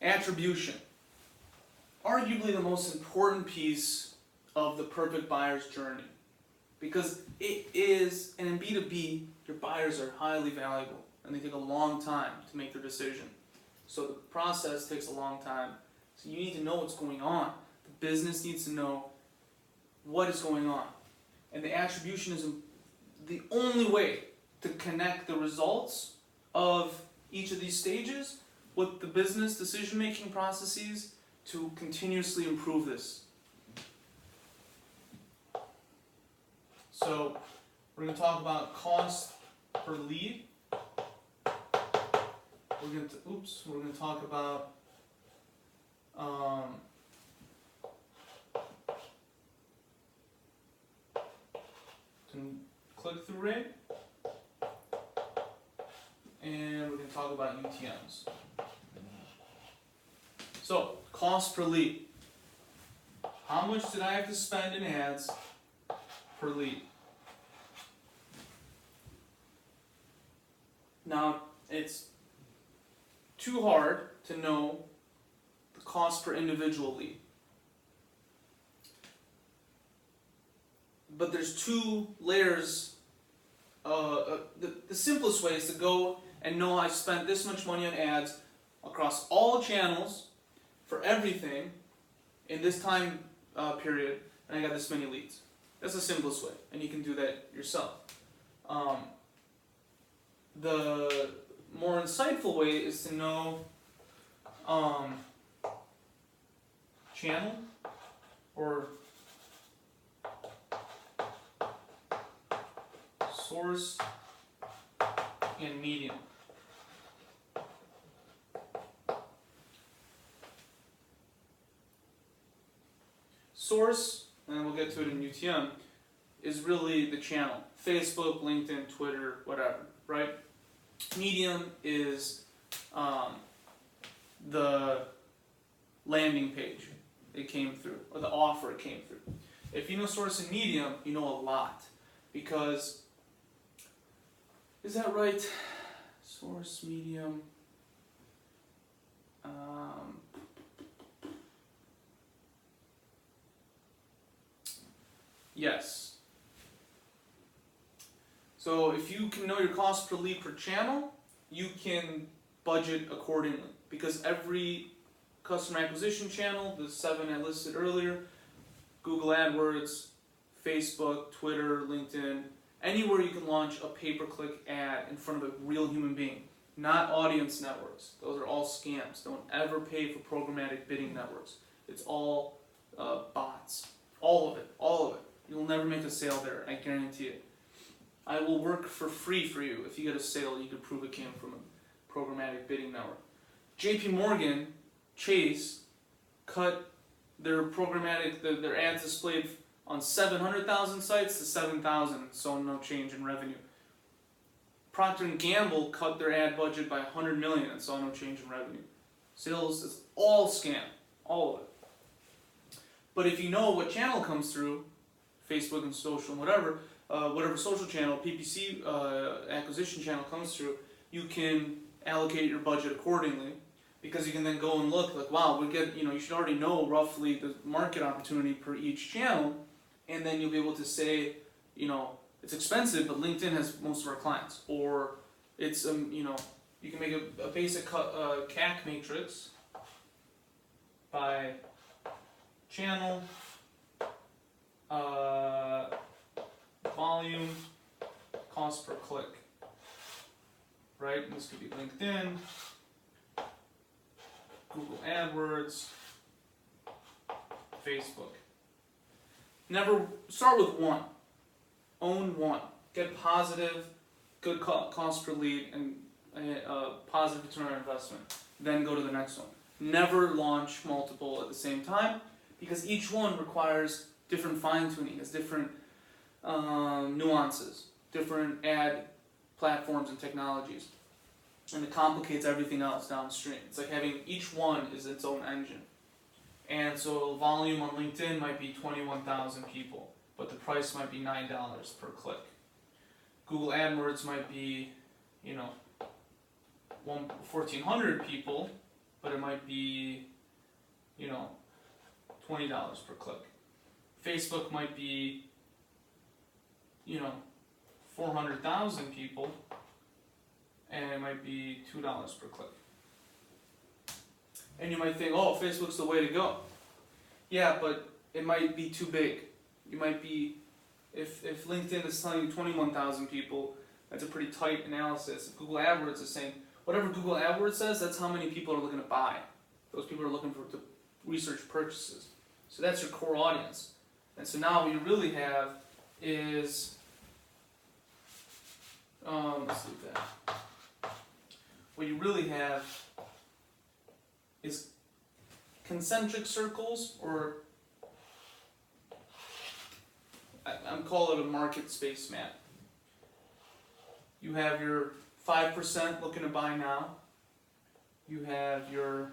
Attribution. Arguably the most important piece of the perfect buyer's journey. Because it is, and in B2B, your buyers are highly valuable and they take a long time to make their decision. So the process takes a long time. So you need to know what's going on. The business needs to know what is going on. And the attribution is the only way to connect the results of each of these stages with the business decision-making processes to continuously improve this. So we're going to talk about cost per lead. We're going to talk about click-through rate, and we're going to talk about UTMs. So, cost per lead. How much did I have to spend in ads per lead? Now, it's too hard to know the cost per individual lead. But there's two layers. The simplest way is to go and know I spent this much money on ads across all channels for everything in this time period, and I got this many leads. That's the simplest way, and you can do that yourself. The more insightful way is to know channel or source and medium. Source, and we'll get to it in UTM, is really the channel. Facebook, LinkedIn, Twitter, whatever, right? Medium is the landing page it came through, or the offer it came through. If you know source and medium, you know a lot. Because, is that right? Source, medium. Yes. So if you can know your cost per lead per channel, you can budget accordingly. Because every customer acquisition channel, the 7 I listed earlier, Google AdWords, Facebook, Twitter, LinkedIn, anywhere you can launch a pay-per-click ad in front of a real human being. Not audience networks. Those are all scams. Don't ever pay for programmatic bidding networks. It's all bots. All of it. All of it. You'll never make a sale there. I guarantee it. I will work for free for you. If you get a sale, you can prove it came from a programmatic bidding network. JP Morgan, Chase, cut their programmatic, their ads displayed on 700,000 sites to 7,000, so no change in revenue. Procter & Gamble cut their ad budget by 100 million and saw no change in revenue. Sales is all scam, all of it. But if you know what channel comes through, Facebook and social and whatever social channel, PPC acquisition channel comes through, you can allocate your budget accordingly, because you can then go and look like, wow, you should already know roughly the market opportunity per each channel, and then you'll be able to say, it's expensive, but LinkedIn has most of our clients, or it's you can make a basic CAC matrix by channel, volume, cost per click, right? And this could be LinkedIn, Google AdWords, Facebook. Never start with one. Own one. Get positive, good cost per lead, and positive return on investment. Then go to the next one. Never launch multiple at the same time, because each one requires different fine-tuning, has different nuances, different ad platforms and technologies, and it complicates everything else downstream. It's like having each one is its own engine. And so volume on LinkedIn might be 21,000 people, but the price might be $9 per click. Google AdWords might be, 1,400 people, but it might be, $20 per click. Facebook might be, 400,000 people, and it might be $2 per click. And you might think, oh, Facebook's the way to go. Yeah, but it might be too big. You might be, if LinkedIn is telling you 21,000 people, that's a pretty tight analysis. If Google AdWords is saying, whatever Google AdWords says, that's how many people are looking to buy. Those people are looking to research purchases. So that's your core audience. And so now what you really have is, let's leave that. What you really have is concentric circles, or I'm calling it a market space map. You have your 5% looking to buy now. You have your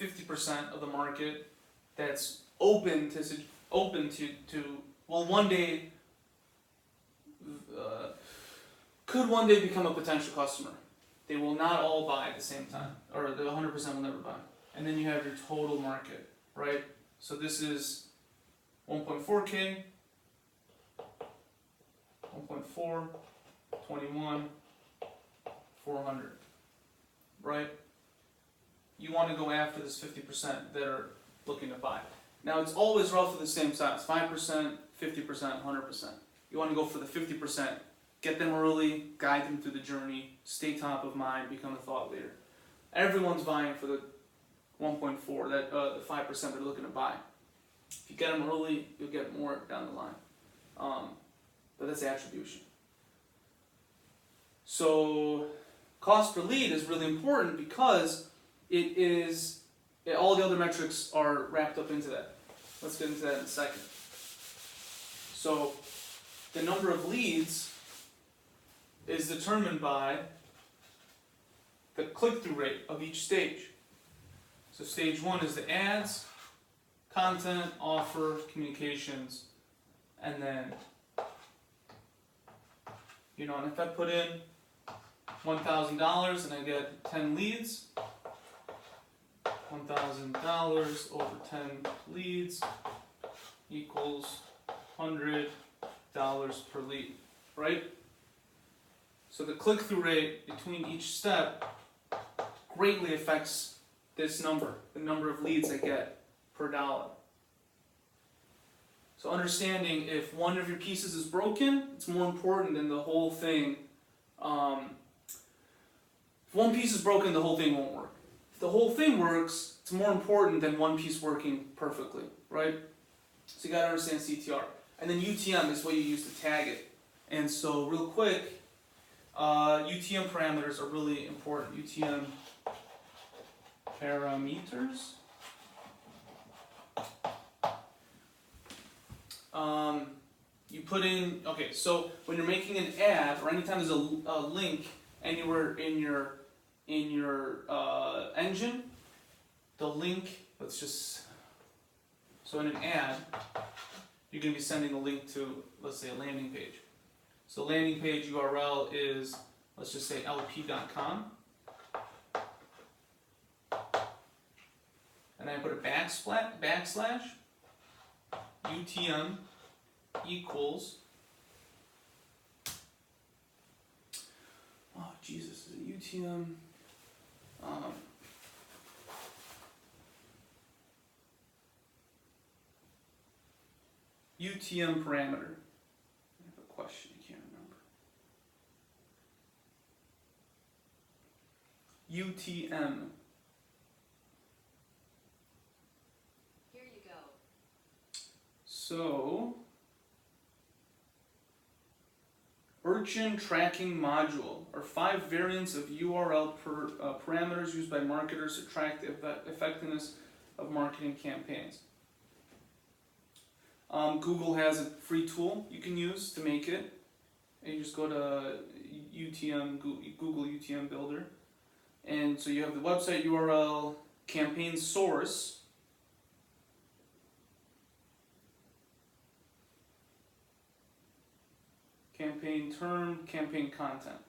50% of the market that's open to well, one day could one day become a potential customer. They will not all buy at the same time, or the 100% will never buy. And then you have your total market, right? So this is 1.4K, 1.4, 21, 400, right? You want to go after this 50% that are looking to buy. Now it's always roughly the same size, 5%, 50%, 100%. You want to go for the 50%. Get them early, guide them through the journey, stay top of mind, become a thought leader. Everyone's vying for the 1.4, the 5% they're looking to buy. If you get them early, you'll get more down the line. But that's attribution. So cost per lead is really important because all the other metrics are wrapped up into that. Let's get into that in a second. So the number of leads is determined by the click-through rate of each stage. So stage 1 is the ads, content, offer, communications, and then, and if I put in $1,000 and I get 10 leads, $1,000 over 10 leads equals $100 per lead, right? So the click-through rate between each step greatly affects this number, the number of leads I get per dollar. So understanding if one of your pieces is broken, it's more important than the whole thing. If one piece is broken, the whole thing won't work. If the whole thing works, it's more important than one piece working perfectly, right? So you got to understand CTR. And then UTM is what you use to tag it. And so real quick, UTM parameters are really important. UTM parameters. You put in, okay, so when you're making an ad, or anytime there's a link anywhere in your engine, the link, so in an ad, you're going to be sending a link to, let's say, a landing page. So landing page URL is, let's just say lp.com. And then I put a backslash UTM equals, oh Jesus, is it UTM? UTM parameter. I have a question, I can't remember. UTM. Here you go. So, Urchin tracking module are 5 variants of URL parameters used by marketers to track the effectiveness of marketing campaigns. Google has a free tool you can use to make it. And you just go to Google UTM Builder. And so you have the website URL, campaign source, campaign term, campaign content.